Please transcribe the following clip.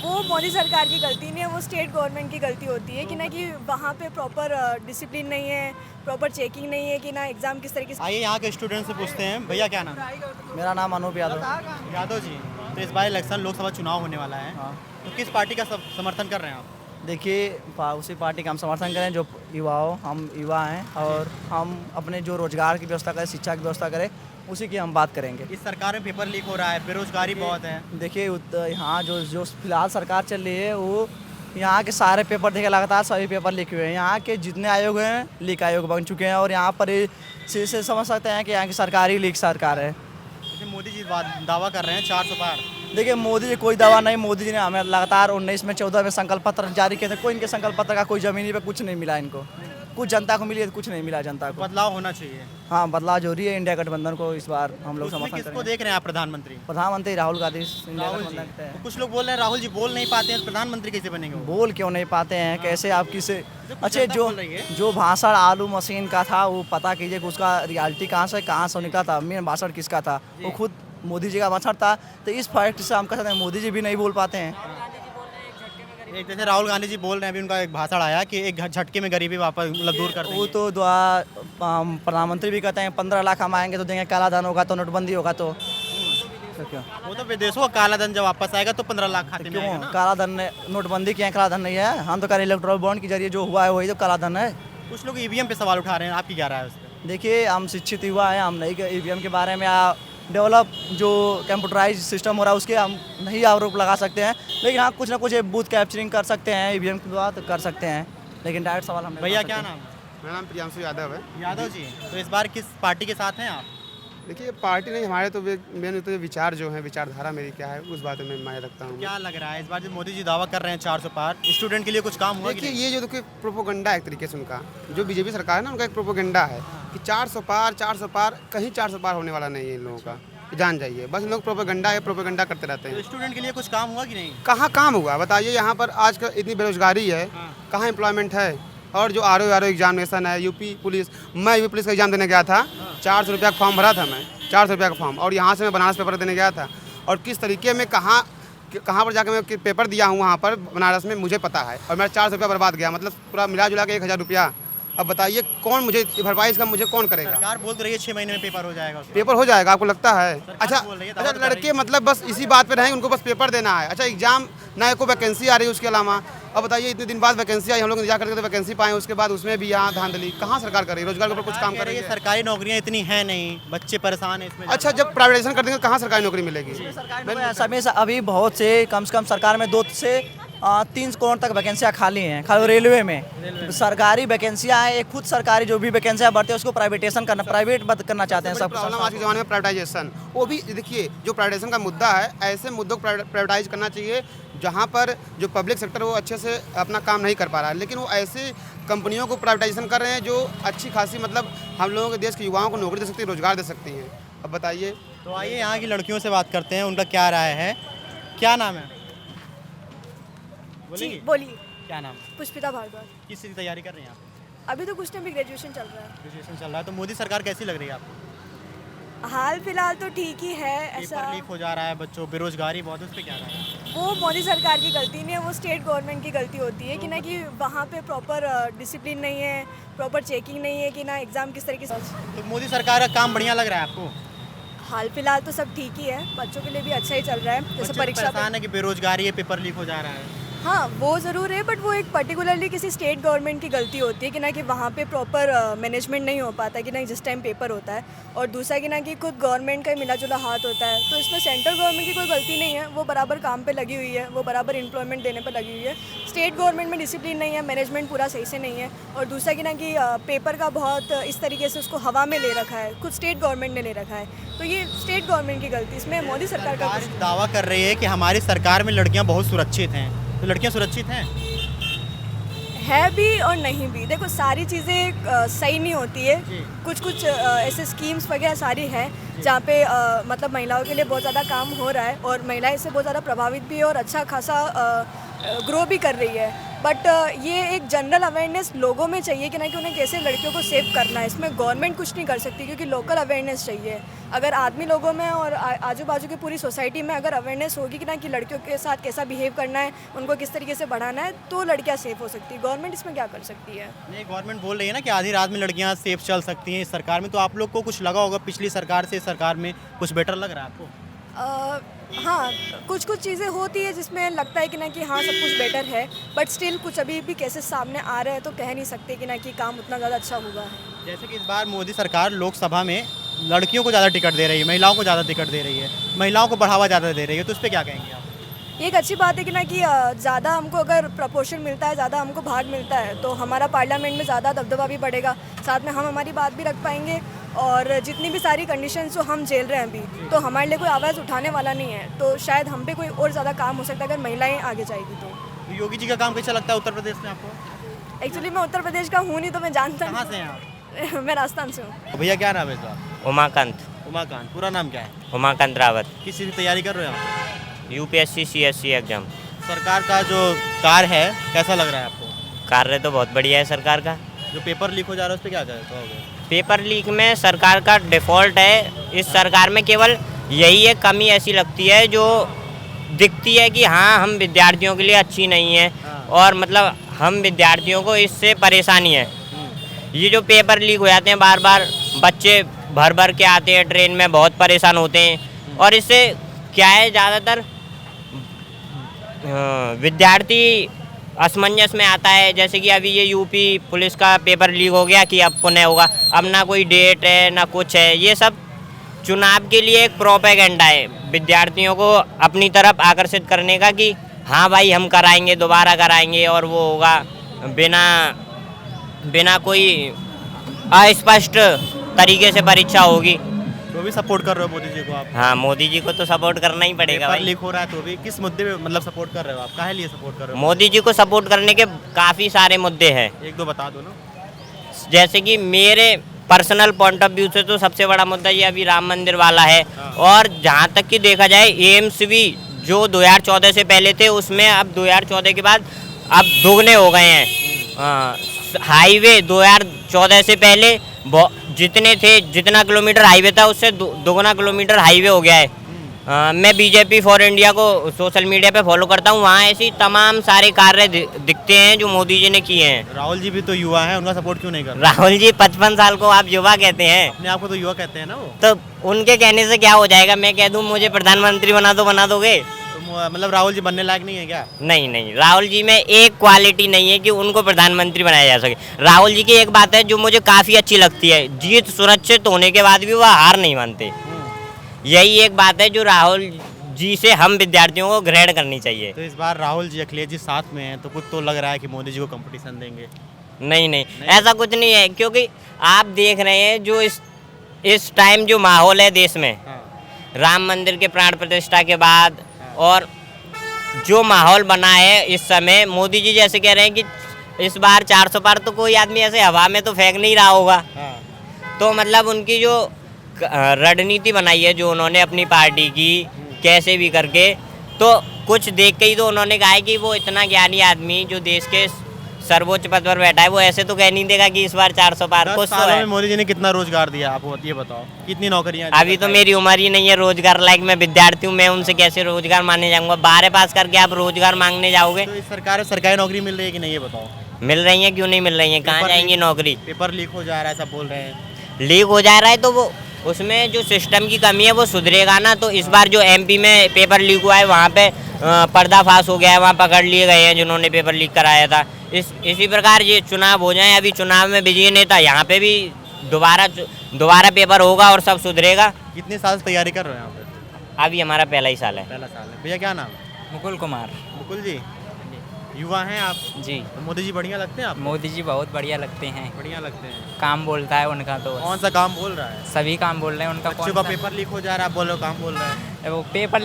वो मोदी सरकार की गलती नहीं है, वो स्टेट गवर्नमेंट की गलती होती है कि ना कि वहाँ पे प्रॉपर डिसिप्लिन नहीं है, प्रॉपर चेकिंग नहीं है कि ना एग्ज़ाम किस तरीके से। आइए यहाँ के स्टूडेंट से पूछते हैं, भैया क्या नाम है? मेरा नाम अनूप यादव। यादव जी, तो इस बार इलेक्शन लोकसभा चुनाव होने वाला है, हाँ। तो किस पार्टी का समर्थन कर रहे हैं आप? देखिए उसी पार्टी का हम समर्थन करें जो हम युवा हैं और हम अपने जो रोजगार की व्यवस्था करें, शिक्षा की व्यवस्था करें, उसी की हम बात करेंगे। इस सरकार में पेपर लीक हो रहा है, बेरोजगारी बहुत है। देखिए यहाँ जो फिलहाल सरकार चल रही है वो यहाँ के सारे पेपर देखे लगातार सभी पेपर लीक हुए हैं। यहाँ के जितने आयोग हैं लीक आयोग बन चुके हैं और यहाँ पर से समझ सकते हैं कि यहाँ की सरकार ही लीक सरकार है। जैसे मोदी जी दावा कर रहे हैं 400 पार। देखिए मोदी जी कोई दावा नहीं, मोदी जी ने हमें लगातार 19 में 14 में संकल्प पत्र जारी किए थे, कोई इनके संकल्प पत्र का कोई ज़मीनी पे कुछ नहीं मिला इनको, कुछ जनता को मिली है, कुछ नहीं मिला जनता को। बदलाव होना चाहिए। हाँ बदलाव जरूरी है, इंडिया गठबंधन को इस बार हम लोग उसमें समर्थन किसको करेंगे। देख रहे हैं आप प्रधानमंत्री? प्रधानमंत्री राहुल गांधी इंडिया राहुल जी। गठबंधन के हैं। तो कुछ लोग बोल रहे हैं राहुल जी बोल नहीं पाते हैं, तो प्रधानमंत्री कैसे बनेंगे वो? बोल क्यों नहीं पाते हैं, कैसे आप किसे अच्छा जनता बोल रही है। जो भाषण आलू मशीन का था वो पता कीजिए कि उसका रियलिटी कहाँ से निकला था, मेन भाषण किसका था, वो खुद मोदी जी का भाषण था। तो इस फैक्ट से हम कह सकते हैं मोदी जी भी नहीं बोल पाते हैं। एक जैसे राहुल गांधी जी बोल रहे हैं, अभी उनका एक भाषण आया कि एक झटके में गरीबी वापस मतलब दूर कर वो देंगे। तो प्रधानमंत्री भी कहते हैं 15 लाख हम आएंगे तो देंगे, काला धन होगा तो नोटबंदी होगा तो क्यों वो तो विदेशों का काला धन जब वापस आएगा तो 15 लाख खाते में आएगा क्यों ना। काला धन नोटबंदी किया काला धन नहीं है, हम तो कह रहे इलेक्ट्रॉल बॉन्ड के जरिए जो हुआ है वही तो काला धन है। कुछ लोग ईवीएम पे सवाल उठा रहे हैं, आपकी क्या राय है उस पर? देखिए हम शिक्षित युवा हैं, हम नहीं ईवीएम के बारे में डेवलप जो कंप्यूटराइज सिस्टम हो रहा है उसके हम नहीं आरोप लगा सकते हैं, लेकिन हाँ कुछ ना कुछ बूथ कैप्चरिंग कर सकते हैं ईवीएम के द्वारा, तो कर सकते हैं, लेकिन डायरेक्ट सवाल हम भैया क्या नाम है? मेरा नाम प्रियांशु यादव है। यादव जी, तो इस बार किस पार्टी के साथ हैं आप? देखिए पार्टी नहीं, हमारे तो मेन तो विचार जो है, विचारधारा मेरी क्या है उस बात में मैं रखता हूँ। क्या लग रहा है इस बार जो मोदी जी दावा कर रहे हैं 400 पार, स्टूडेंट के लिए कुछ काम हुआ कि देखिए नहीं? ये जो देखिए प्रोपोगंडा है एक तरीके से उनका, जो बीजेपी सरकार है ना उनका एक प्रोपोगंडा है कि 400 पार कहीं 400 पार होने वाला नहीं है इन लोगों का, जान जाइए। बस इन लोग प्रोपोगंडा करते रहते तो हैं। स्टूडेंट के लिए कुछ काम हुआ कि नहीं? कहाँ काम हुआ बताइए, यहाँ पर आज का इतनी बेरोजगारी है, कहाँ एम्प्लॉयमेंट है। और जो आर एग्जामिनेशन है यूपी पुलिस, मैं यूपी पुलिस का एग्जाम देने गया था, 400 रुपया का फॉर्म भरा था मैं, 400 रुपया का फॉर्म, और यहाँ से मैं बनारस पेपर देने गया था। और किस तरीके में कहाँ पर जाकर मैं पेपर दिया हूँ वहाँ पर बनारस में मुझे पता है, और मेरा 400 रुपया बर्बाद गया, मतलब पूरा मिला जुला के 1000 रुपया। अब बताइए कौन मुझे भरपाई इसका मुझे कौन करेगा? सरकार बोल रही है 6 महीने में पेपर हो जाएगा उसका। पेपर हो जाएगा आपको लगता है? अच्छा बोल रही है, अच्छा दावा तो कर रही लड़के मतलब बस इसी बात पे रहेंगे, उनको बस पेपर देना है। अच्छा एग्जाम ना कोई वैकेंसी आ रही है उसके अलावा। अब बताइए इतने दिन बाद वैकेंसी आई, हम लोग इंतजार करते थे वैकेंसी पाएं, उसके बाद उसमें भी यहाँ धांधली। कहाँ सरकार कर रही है? रोजगार के ऊपर कुछ काम कर रही है? सरकारी नौकरियां इतनी हैं नहीं, बच्चे परेशान हैं इसमें। अच्छा जब प्राइवेटाइजेशन कर देंगे तो कहाँ सरकारी नौकरी मिलेगी? समय अभी बहुत से कम सरकार में 2 से 3 करोड़ तक वैकेंसियाँ खाली हैं, खाली रेलवे में सरकारी वैकेंसियाँ हैं। एक खुद सरकारी जो भी वैकेंसियाँ बढ़ते हैं उसको प्राइवेटेशन करना, प्राइवेट बंद करना चाहते हैं सब। प्रॉब्लम आज के ज़माने में प्राइवेटाइजेशन, वो भी देखिए जो प्राइवेटाइजेशन का मुद्दा है, ऐसे मुद्दों को प्राइवेटाइज करना चाहिए जहाँ पर जो पब्लिक सेक्टर वो अच्छे से अपना काम नहीं कर पा रहा है, लेकिन वो ऐसे कंपनियों को प्राइवेटाइजेशन कर रहे हैं जो अच्छी खासी मतलब हम लोगों के देश के युवाओं को नौकरी दे सकती है, रोजगार दे सकती हैं। अब बताइए। तो आइए यहाँ की लड़कियों से बात करते हैं, उनका क्या राय है। क्या नाम है? जी बोलिए। क्या नाम? पुष्पिता भारद्वाज। किस चीज़ की तैयारी कर रही हैं आप? अभी तो कुछ नहीं, अभी ग्रेजुएशन चल रहा है। ग्रेजुएशन चल रहा है, तो मोदी सरकार कैसी लग रही है आपको? हाल फिलहाल तो ठीक ही है। ऐसा पेपर लीक हो जा रहा है, बच्चों बेरोजगारी बहुत है, उस पर क्या राय है? वो मोदी सरकार की गलती नहीं है, वो स्टेट गवर्नमेंट की गलती होती है कि ना कि वहाँ पे प्रॉपर डिसिप्लिन नहीं है, प्रॉपर चेकिंग नहीं है कि ना एग्ज़ाम किस तरीके से। तो मोदी सरकार का काम बढ़िया लग रहा है आपको? हाल फिलहाल तो सब ठीक ही है, बच्चों के लिए भी अच्छा ही चल रहा है। जैसे बच्चे परीक्षा परेशान है कि बेरोजगारी है, पेपर लीक हो जा रहा है। हाँ वो ज़रूर है, बट वो एक पर्टिकुलरली किसी स्टेट गवर्नमेंट की गलती होती है कि ना कि वहाँ पे प्रॉपर मैनेजमेंट नहीं हो पाता कि ना जिस टाइम पेपर होता है, और दूसरा कि ना कि खुद गवर्नमेंट का ही मिला जुला हाथ होता है। तो इसमें सेंट्रल गवर्नमेंट की कोई गलती नहीं है, वो बराबर काम पे लगी हुई है, वो बराबर एम्प्लॉयमेंट देने पर लगी हुई है। स्टेट गवर्नमेंट में डिसिप्लिन नहीं है, मैनेजमेंट पूरा सही से नहीं है, और दूसरा कि ना कि पेपर का बहुत इस तरीके से उसको हवा में ले रखा है, खुद स्टेट गवर्नमेंट ने ले रखा है। तो ये स्टेट गवर्नमेंट की गलती, इसमें मोदी सरकार का कुछ दावा कर रही है कि हमारी सरकार में लड़कियां बहुत सुरक्षित हैं, तो लड़कियां सुरक्षित हैं? है भी और नहीं भी। देखो सारी चीज़ें सही नहीं होती है, कुछ ऐसे स्कीम्स वगैरह सारी हैं जहाँ पे मतलब महिलाओं के लिए बहुत ज़्यादा काम हो रहा है, और महिलाएं इससे बहुत ज़्यादा प्रभावित भी है और अच्छा खासा ग्रो भी कर रही है। बट ये एक जनरल अवेयरनेस लोगों में चाहिए कि ना कि उन्हें कैसे लड़कियों को सेव करना है। इसमें गवर्नमेंट कुछ नहीं कर सकती क्योंकि लोकल अवेयरनेस चाहिए। अगर आदमी लोगों में और आजू बाजू की पूरी सोसाइटी में अगर अवेयरनेस होगी कि ना कि लड़कियों के साथ कैसा बिहेव करना है, उनको किस तरीके से बढ़ाना है, तो लड़कियां सेफ हो सकती है। गवर्नमेंट इसमें क्या कर सकती है? नहीं, गवर्नमेंट बोल रही है ना कि आधी रात में लड़कियां सेफ चल सकती हैं इस सरकार में, तो आप लोग को कुछ लगा होगा पिछली सरकार से इस सरकार में कुछ बेटर लग रहा है आपको? हाँ, कुछ कुछ चीज़ें होती है जिसमें लगता है कि ना कि हाँ सब कुछ बेटर है, बट स्टिल कुछ अभी भी केसेस सामने आ रहे हैं तो कह नहीं सकते कि ना कि काम उतना ज़्यादा अच्छा हुआ है। जैसे कि इस बार मोदी सरकार लोकसभा में लड़कियों को ज़्यादा टिकट दे रही है, महिलाओं को ज़्यादा टिकट दे रही है, महिलाओं को बढ़ावा ज़्यादा दे रही है, तो उस पर क्या कहेंगे आप? ये एक अच्छी बात है कि ना कि ज़्यादा हमको अगर प्रपोर्शन मिलता है, ज़्यादा हमको भाग मिलता है, तो हमारा पार्लियामेंट में ज़्यादा दबदबा भी बढ़ेगा, साथ में हम हमारी बात भी रख पाएंगे। और जितनी भी सारी कंडीशंस जो हम झेल रहे हैं अभी, तो हमारे लिए कोई आवाज़ उठाने वाला नहीं है, तो शायद हम पे कोई और ज़्यादा काम हो सकता है अगर महिलाएं आगे जाएगी तो। योगी जी का काम कैसा लगता है उत्तर प्रदेश में आपको? एक्चुअली मैं उत्तर प्रदेश का हूँ नहीं, तो मैं जानता कहाँ से हैं आप? हूँ। मैं राजस्थान से हूँ। भैया क्या नाम है इसका? उमाकांत उमाकांत। पूरा नाम क्या है? उमाकांत रावत, किस चीज़ की तैयारी कर रहे हो आप? UPSC CSC exam. सरकार का जो कार्य है कैसा लग रहा है आपको? कार्य तो बहुत बढ़िया है सरकार का। जो पेपर लीक हो जा रहा है उस पर क्या कहोगे? पेपर लीक में सरकार का डिफ़ॉल्ट है। इस सरकार में केवल यही एक कमी ऐसी लगती है जो दिखती है कि हाँ हम विद्यार्थियों के लिए अच्छी नहीं है, और मतलब हम विद्यार्थियों को इससे परेशानी है। ये जो पेपर लीक हो जाते हैं बार बार, बच्चे भर भर के आते हैं ट्रेन में, बहुत परेशान होते हैं, और इससे क्या है ज़्यादातर विद्यार्थी असमंजस में आता है। जैसे कि अभी ये यूपी पुलिस का पेपर लीक हो गया कि अब पुनः होगा, अब ना कोई डेट है ना कुछ है। ये सब चुनाव के लिए एक प्रोपेगेंडा है विद्यार्थियों को अपनी तरफ आकर्षित करने का कि हाँ भाई हम कराएंगे, दोबारा कराएंगे, और वो होगा बिना कोई अस्पष्ट तरीके से परीक्षा होगी। तो भी सपोर्ट कर रहे हो मोदी जी को आप? हाँ, मोदी जी को तो सपोर्ट करना ही पड़ेगा पेपर भाई। लीक हो रहा है तो भी किस मुद्दे पे मतलब सपोर्ट कर रहे हो आप? काहे लिए सपोर्ट कर रहे हो? मोदी जी को सपोर्ट करने के काफ़ी सारे मुद्दे हैं। एक दो बता दो ना। जैसे कि मेरे पर्सनल पॉइंट ऑफ व्यू से तो सबसे बड़ा मुद्दा ये अभी राम मंदिर वाला है। और जहाँ तक कि देखा जाए, एम्स भी जो 2014 से पहले थे उसमें अब 2014 के बाद अब दोगुने हो गए हैं। हाईवे 2014 से पहले जितने थे, जितना किलोमीटर हाईवे था उससे दोगुना किलोमीटर हाईवे हो गया है। मैं बीजेपी फॉर इंडिया को सोशल मीडिया पे फॉलो करता हूँ, वहाँ ऐसी तमाम सारे कार्य दिखते हैं जो मोदी जी ने किए हैं। राहुल जी भी तो युवा हैं, उनका सपोर्ट क्यों नहीं कर रहे? राहुल जी 55 साल को आप युवा कहते हैं, अपने आप को तो युवा कहते हैं ना वो। तो उनके कहने से क्या हो जाएगा? मैं कह दूं मुझे प्रधानमंत्री बना दोगे? तो मतलब राहुल जी बनने लायक नहीं है क्या? नहीं नहीं, राहुल जी में एक क्वालिटी नहीं है कि उनको प्रधानमंत्री बनाया जा सके। राहुल जी की एक बात है जो मुझे काफ़ी अच्छी लगती है, जीत सुरक्षित होने के बाद भी वह हार नहीं मानते। यही एक बात है जो राहुल जी से हम विद्यार्थियों को ग्रहण करनी चाहिए। तो इस बार राहुल जी अखिलेश जी साथ में हैं, तो कुछ तो लग रहा है कि मोदी जी को कंपटीशन देंगे। नहीं नहीं, ऐसा कुछ नहीं है, क्योंकि आप देख रहे हैं जो इस टाइम जो माहौल है देश में, राम मंदिर के प्राण प्रतिष्ठा के बाद, और जो माहौल बना है इस समय, मोदी जी जैसे कह रहे हैं कि इस बार 400 पार, तो कोई आदमी ऐसे हवा में तो फेंक नहीं रहा होगा। तो मतलब उनकी जो रणनीति बनाई है जो उन्होंने अपनी पार्टी की, कैसे भी करके, तो कुछ देख के ही तो उन्होंने कहा है कि वो इतना ज्ञानी आदमी जो देश के सर्वोच्च पद पर बैठा है, वो ऐसे तो कह नहीं देगा कि इस बार 400 पार। 10 कुछ तो सालों है। में मोदी जी ने कितना रोजगार दिया आप ये बताओ, कितनी नौकरियां? अभी तो मेरी उम्र ही नहीं है रोजगार लायक, मैं विद्यार्थी हूँ, मैं उनसे कैसे रोजगार मांगने जाऊंगा? 12 पास करके आप रोजगार मांगने जाओगे? तो इस सरकार में सरकारी नौकरी मिल रही है कि नहीं ये बताओ? मिल रही है, क्यों नहीं मिल रही है? कहाँ पेपर जाएंगी नौकरी? पेपर लीक हो जा रहा है, सब बोल रहे हैं। लीक हो जा रहा है तो वो उसमें जो सिस्टम की कमी है वो सुधरेगा ना। तो इस बार जो एमपी में पेपर लीक हुआ है वहाँ पे पर्दाफाश हो गया है, वहाँ पकड़ लिए गए हैं जिन्होंने पेपर लीक कराया था। इसी प्रकार ये चुनाव हो जाए, अभी चुनाव में विजयी नेता, यहाँ पे भी दोबारा पेपर होगा और सब सुधरेगा। कितने साल से तैयारी कर रहे हैं यहाँ पे? अभी हमारा पहला ही साल है। पहला साल है। भैया क्या नाम है? मुकुल कुमार मुकुल जी, युवा हैं आप, जी। तो मोदी जी बढ़िया लगते हैं आप? मोदी जी बहुत बढ़िया लगते हैं, बढ़िया लगते हैं। काम बोलता है उनका तो कौन सा काम बोल रहा है? सभी काम बोल रहे हैं उनका। बच्चों का पेपर लीक हो जा रहा है, आप बोल रहे हो काम बोल रहा है। वो पेपर